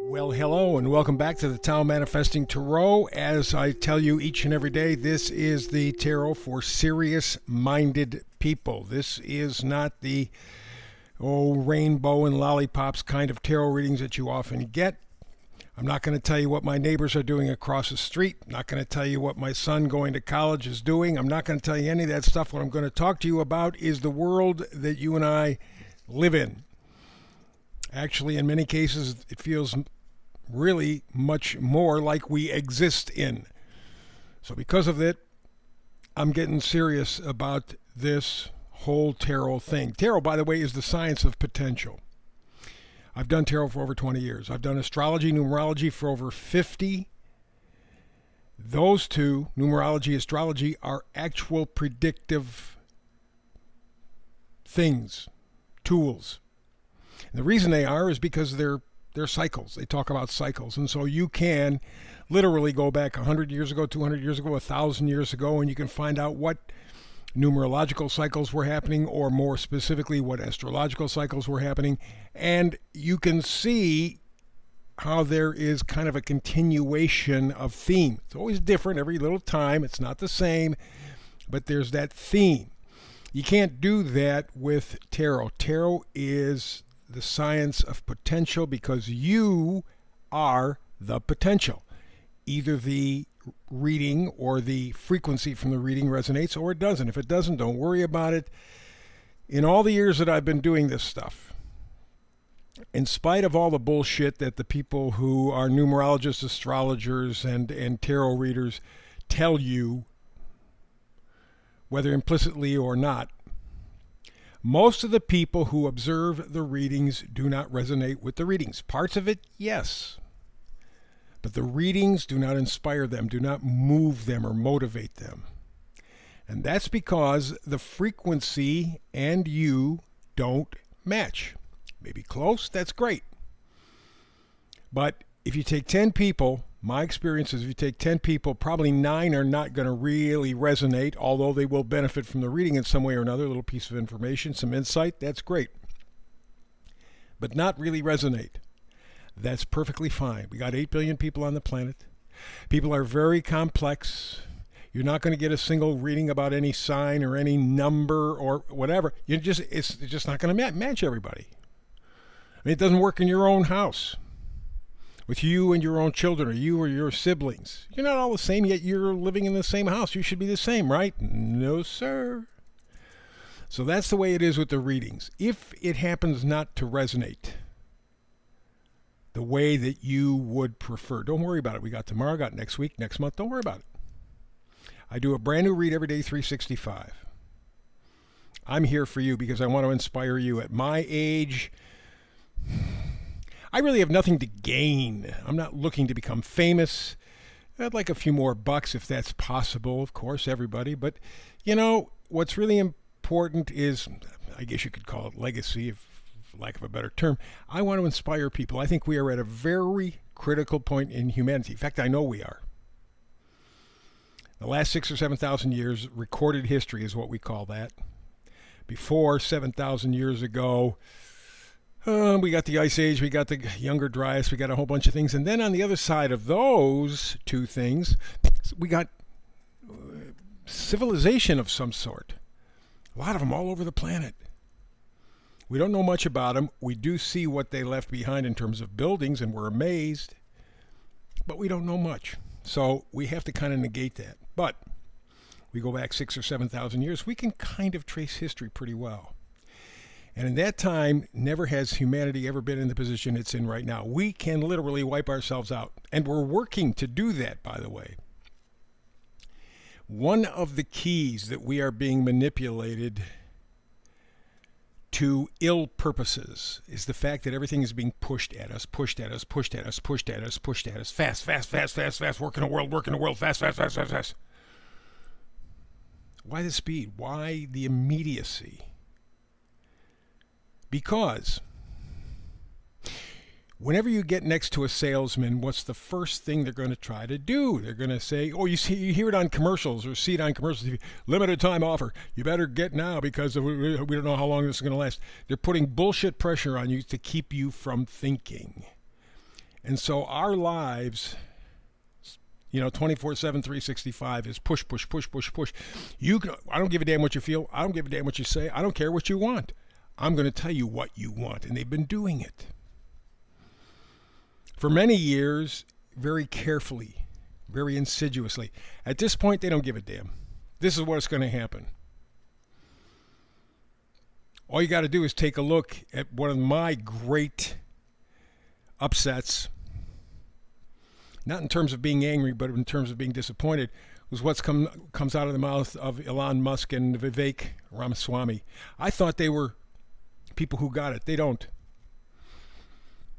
Well, hello, and welcome back to the Tao Manifesting Tarot. As I tell you each and every day, this is the tarot for serious-minded people. This is not the rainbow and lollipops kind of tarot readings that you often get. I'm not going to tell you what my neighbors are doing across the street. I'm not going to tell you what my son going to college is doing. I'm not going to tell you any of that stuff. What I'm going to talk to you about is the world that you and I live in. Actually, in many cases, it feels really much more like we exist in. So because of it, I'm getting serious about this whole tarot thing. Tarot, by the way, is the science of potential. I've done tarot for over 20 years. I've done astrology, numerology for over 50. Those two, numerology, astrology, are actual predictive things, tools. And the reason they are is because they're cycles. They talk about cycles. And so you can literally go back 100 years ago, 200 years ago, 1,000 years ago, and you can find out what numerological cycles were happening, or more specifically, what astrological cycles were happening. And you can see how there is kind of a continuation of theme. It's always different every little time. It's not the same, but there's that theme. You can't do that with tarot. Tarot is the science of potential because you are the potential. Either the reading or the frequency from the reading resonates or it doesn't. If it doesn't, don't worry about it. In all the years that I've been doing this stuff, in spite of all the bullshit that the people who are numerologists, astrologers, and tarot readers tell you, whether implicitly or not, most of the people who observe the readings do not resonate with the readings. Parts of it, yes. But the readings do not inspire them, do not move them or motivate them. And that's because the frequency and you don't match. Maybe close, that's great. But if you take 10 people, my experience is if you take 10 people, probably 9 are not going to really resonate, although they will benefit from the reading in some way or another, a little piece of information, some insight, that's great. But not really resonate. That's perfectly fine. We got 8 billion people on the planet. People are very complex. You're not going to get a single reading about any sign or any number or whatever. It's just not going to match everybody. I mean, it doesn't work in your own house with you and your own children, or you or your siblings. You're not all the same, yet you're living in the same house. You should be the same, right? No, sir. So that's the way it is with the readings. If it happens not to resonate the way that you would prefer, don't worry about it. We got tomorrow, got next week, next month. Don't worry about it. I do a brand new read every day, 365. I'm here for you because I want to inspire you. At my age, I really have nothing to gain. I'm not looking to become famous. I'd like a few more bucks if that's possible, of course, everybody. But, what's really important is, I guess you could call it legacy, for lack of a better term. I want to inspire people. I think we are at a very critical point in humanity. In fact, I know we are. The last 6,000 or 7,000 years, recorded history is what we call that. Before 7,000 years ago, we got the Ice Age, we got the Younger Dryas, we got a whole bunch of things. And then on the other side of those two things, we got civilization of some sort. A lot of them all over the planet. We don't know much about them. We do see what they left behind in terms of buildings, and we're amazed. But we don't know much. So we have to kind of negate that. But we go back 6,000 or 7,000 years, we can kind of trace history pretty well. And in that time, never has humanity ever been in the position it's in right now. We can literally wipe ourselves out. And we're working to do that, by the way. One of the keys that we are being manipulated to ill purposes is the fact that everything is being pushed at us, pushed at us, pushed at us, pushed at us, pushed at us. Fast, fast, fast, fast, fast. Work in the world, fast, fast, fast, fast, fast. Why the speed? Why the immediacy? Because whenever you get next to a salesman, what's the first thing they're going to try to do? They're going to say, you hear it on commercials or see it on commercials, limited time offer. You better get now because we don't know how long this is going to last. They're putting bullshit pressure on you to keep you from thinking. And so our lives, 24/7, 365 is push, push, push, push, push. I don't give a damn what you feel. I don't give a damn what you say. I don't care what you want. I'm going to tell you what you want. And they've been doing it for many years, very carefully, very insidiously. At this point, they don't give a damn. This is what's going to happen. All you got to do is take a look at one of my great upsets, not in terms of being angry, but in terms of being disappointed, was what comes out of the mouth of Elon Musk and Vivek Ramaswamy. I thought they were people who got it. They don't.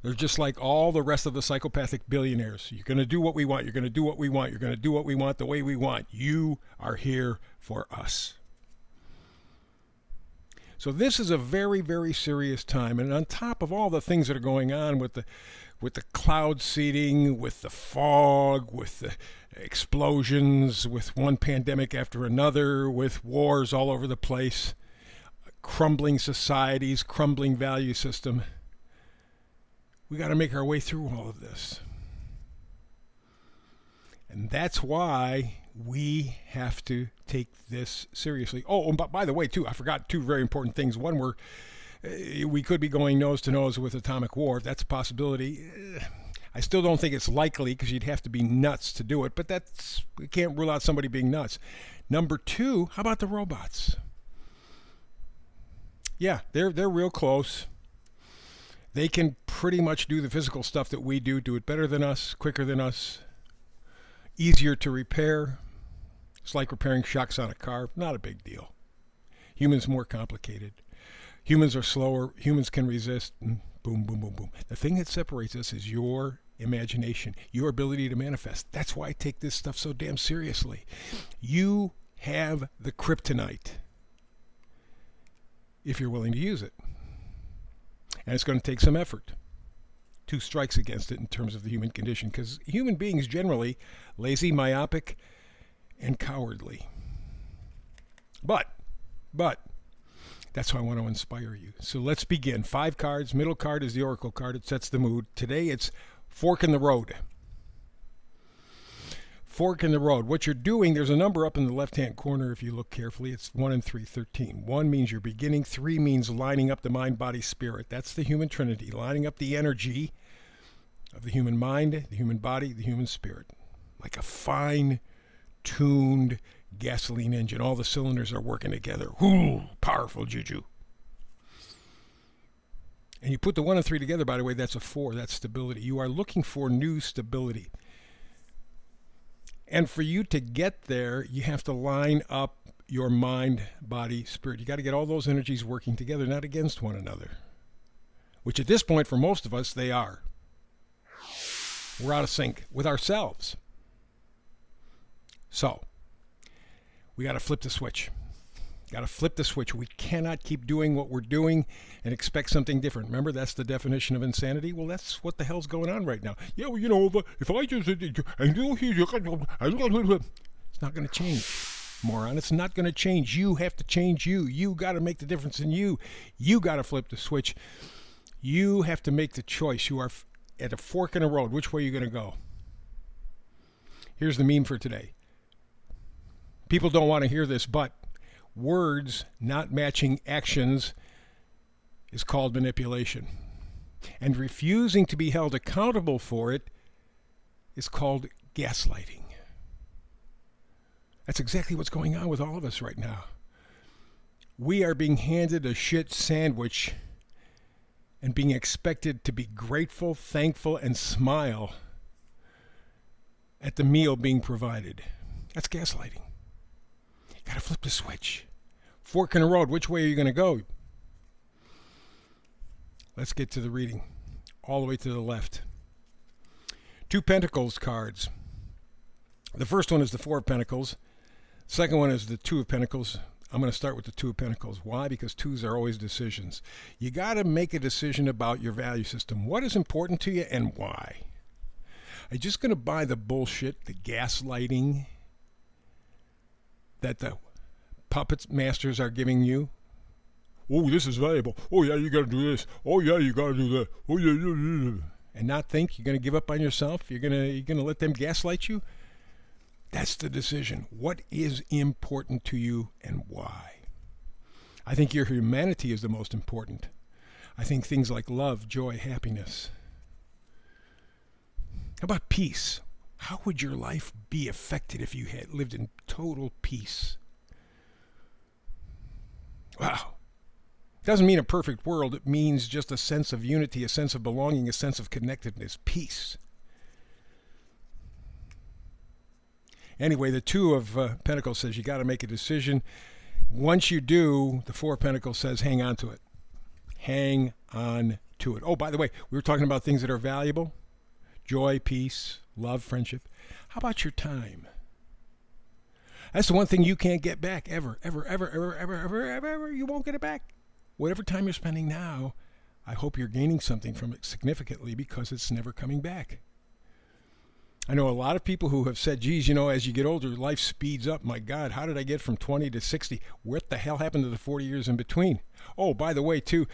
They're just like all the rest of the psychopathic billionaires. You're going to do what we want. You're going to do what we want. You're going to do what we want the way we want. You are here for us. So this is a very, very serious time. And on top of all the things that are going on with the cloud seeding, with the fog, with the explosions, with one pandemic after another, with wars all over the place, crumbling societies, crumbling value system, we got to make our way through all of this. And that's why we have to take this seriously. Oh, and by the way, too, I forgot two very important things. One, we could be going nose to nose with atomic war. That's a possibility. I still don't think it's likely because you'd have to be nuts to do it, but we can't rule out somebody being nuts. Number two, how about the robots? Yeah, they're real close. They can pretty much do the physical stuff that we do it better than us, quicker than us, easier to repair. It's like repairing shocks on a car. Not a big deal. Humans more complicated. Humans are slower. Humans can resist. And boom, boom, boom, boom. The thing that separates us is your imagination, your ability to manifest. That's why I take this stuff so damn seriously. You have the kryptonite if you're willing to use it. And it's going to take some effort. Two strikes against it in terms of the human condition, because human beings generally lazy, myopic, and cowardly. But that's why I want to inspire you. So let's begin. 5 cards. Middle card is the Oracle card. It sets the mood. Today it's fork in the road. Fork in the road. What you're doing, there's a number up in the left-hand corner if you look carefully. It's 1 and 3, 13. 1 means you're beginning. 3 means lining up the mind, body, spirit. That's the human trinity. Lining up the energy of the human mind, the human body, the human spirit. Like a fine-tuned gasoline engine. All the cylinders are working together. Ooh, powerful juju. And you put the 1 and 3 together, by the way, that's a 4. That's stability. You are looking for new stability. And for you to get there, you have to line up your mind, body, spirit. You got to get all those energies working together, not against one another. Which at this point, for most of us, they are. We're out of sync with ourselves. So, we got to flip the switch. Got to flip the switch. We cannot keep doing what we're doing and expect something different. Remember, that's the definition of insanity? Well, that's what the hell's going on right now. Yeah, well, if I just... It's not going to change, moron. It's not going to change. You have to change you. You got to make the difference in you. You got to flip the switch. You have to make the choice. You are at a fork in the road. Which way are you going to go? Here's the meme for today. People don't want to hear this, but words not matching actions is called manipulation. And refusing to be held accountable for it is called gaslighting. That's exactly what's going on with all of us right now. We are being handed a shit sandwich and being expected to be grateful, thankful, and smile at the meal being provided. That's gaslighting. You gotta flip the switch. Fork in the road. Which way are you going to go? Let's get to the reading. All the way to the left. 2 Pentacles cards. The first one is the 4 of Pentacles. Second one is the 2 of Pentacles. I'm going to start with the 2 of Pentacles. Why? Because 2s are always decisions. You got to make a decision about your value system. What is important to you and why? Are you just going to buy the bullshit, the gaslighting that the puppet masters are giving you? Oh, this is valuable. Oh, yeah, you got to do this. Oh, yeah, you got to do that. Oh, yeah. and not think you're going to give up on yourself? You're going to let them gaslight you? That's the decision. What is important to you and why? I think your humanity is the most important. I think things like love, joy, happiness. How about peace? How would your life be affected if you had lived in total peace? Wow. Doesn't mean a perfect world. It means just a sense of unity, a sense of belonging, a sense of connectedness, peace. Anyway, the Two of Pentacles says you got to make a decision. Once you do, the Four of Pentacles says hang on to it. Hang on to it. Oh, by the way, we were talking about things that are valuable. Joy, peace, love, friendship. How about your time? That's the one thing you can't get back ever, ever, ever, ever, ever, ever, ever, ever. You won't get it back. Whatever time you're spending now, I hope you're gaining something from it significantly because it's never coming back. I know a lot of people who have said, geez, as you get older, life speeds up. My God, how did I get from 20 to 60? What the hell happened to the 40 years in between? Oh, by the way, too,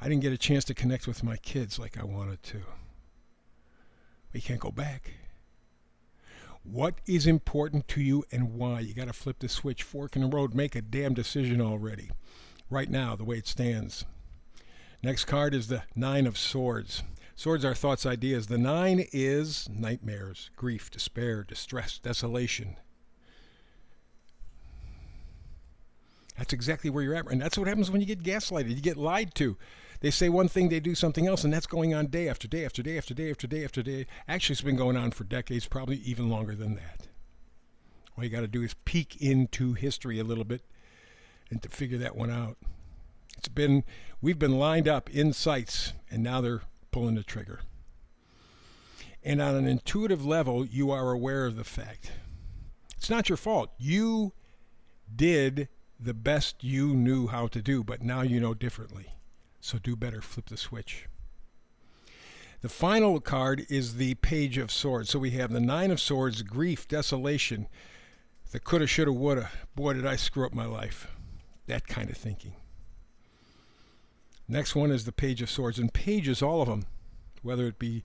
I didn't get a chance to connect with my kids like I wanted to. We can't go back. What is important to you and why? You got to flip the switch, fork in the road, make a damn decision already. Right now, the way it stands. Next card is the Nine of Swords. Swords are thoughts, ideas. The Nine is nightmares, grief, despair, distress, desolation. That's exactly where you're at. And that's what happens when you get gaslighted. You get lied to. They say one thing, they do something else, and that's going on day after day after day after day after day after day. Actually, it's been going on for decades, probably even longer than that. All you got to do is peek into history a little bit and to figure that one out. We've been lined up in sights, and now they're pulling the trigger. And on an intuitive level, you are aware of the fact. It's not your fault. You did the best you knew how to do, but now you know differently. So do better, flip the switch. The final card is the Page of Swords. So we have the Nine of Swords, grief, desolation, the coulda, shoulda, woulda. Boy, did I screw up my life. That kind of thinking. Next one is the Page of Swords. And pages, all of them, whether it be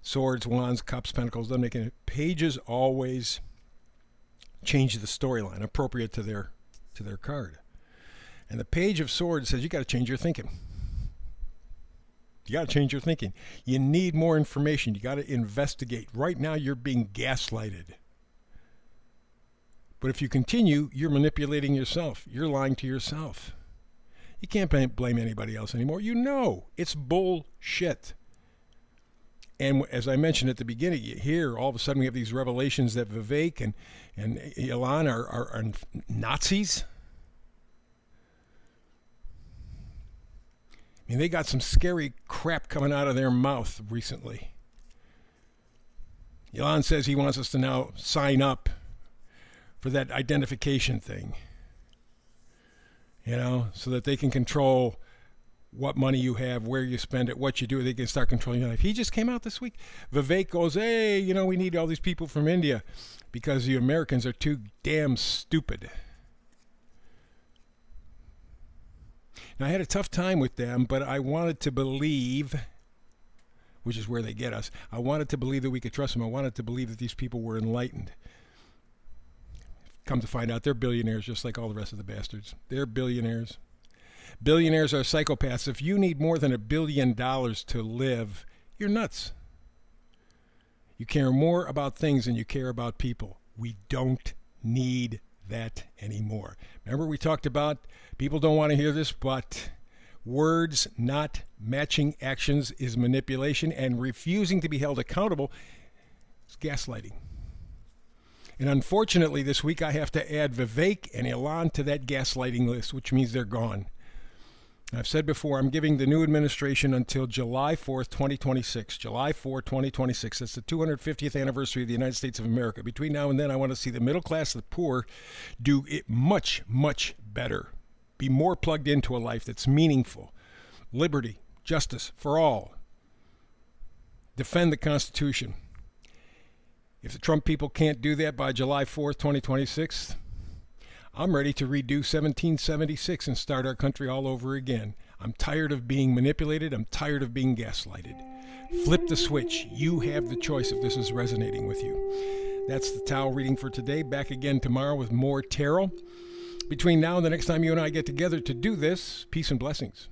swords, wands, cups, pentacles, doesn't make any. Pages always change the storyline appropriate to their card. And the Page of Swords says you got to change your thinking. You got to change your thinking. You need more information. You got to investigate. Right now, you're being gaslighted. But if you continue, you're manipulating yourself. You're lying to yourself. You can't blame anybody else anymore. You know it's bullshit. And as I mentioned at the beginning, here all of a sudden we have these revelations that Vivek and Elon are Nazis. I mean, they got some scary crap coming out of their mouth recently. Elon says he wants us to now sign up for that identification thing. So that they can control what money you have, where you spend it, what you do. They can start controlling your life. He just came out this week. Vivek goes, hey, we need all these people from India because the Americans are too damn stupid. Now, I had a tough time with them, but I wanted to believe, which is where they get us, I wanted to believe that we could trust them. I wanted to believe that these people were enlightened. Come to find out, they're billionaires just like all the rest of the bastards. They're billionaires. Billionaires are psychopaths. If you need more than $1 billion to live, you're nuts. You care more about things than you care about people. We don't need that anymore. Remember we talked about, people don't want to hear this, but words not matching actions is manipulation, and refusing to be held accountable is gaslighting. And unfortunately, this week I have to add Vivek and Elon to that gaslighting list, which means they're gone. I've said before, I'm giving the new administration until July 4th, 2026. July 4th, 2026. That's the 250th anniversary of the United States of America. Between now and then, I want to see the middle class, the poor, do it much, much better. Be more plugged into a life that's meaningful. Liberty, justice for all. Defend the Constitution. If the Trump people can't do that by July 4th, 2026, I'm ready to redo 1776 and start our country all over again. I'm tired of being manipulated. I'm tired of being gaslighted. Flip the switch. You have the choice if this is resonating with you. That's the tarot reading for today. Back again tomorrow with more tarot. Between now and the next time you and I get together to do this, peace and blessings.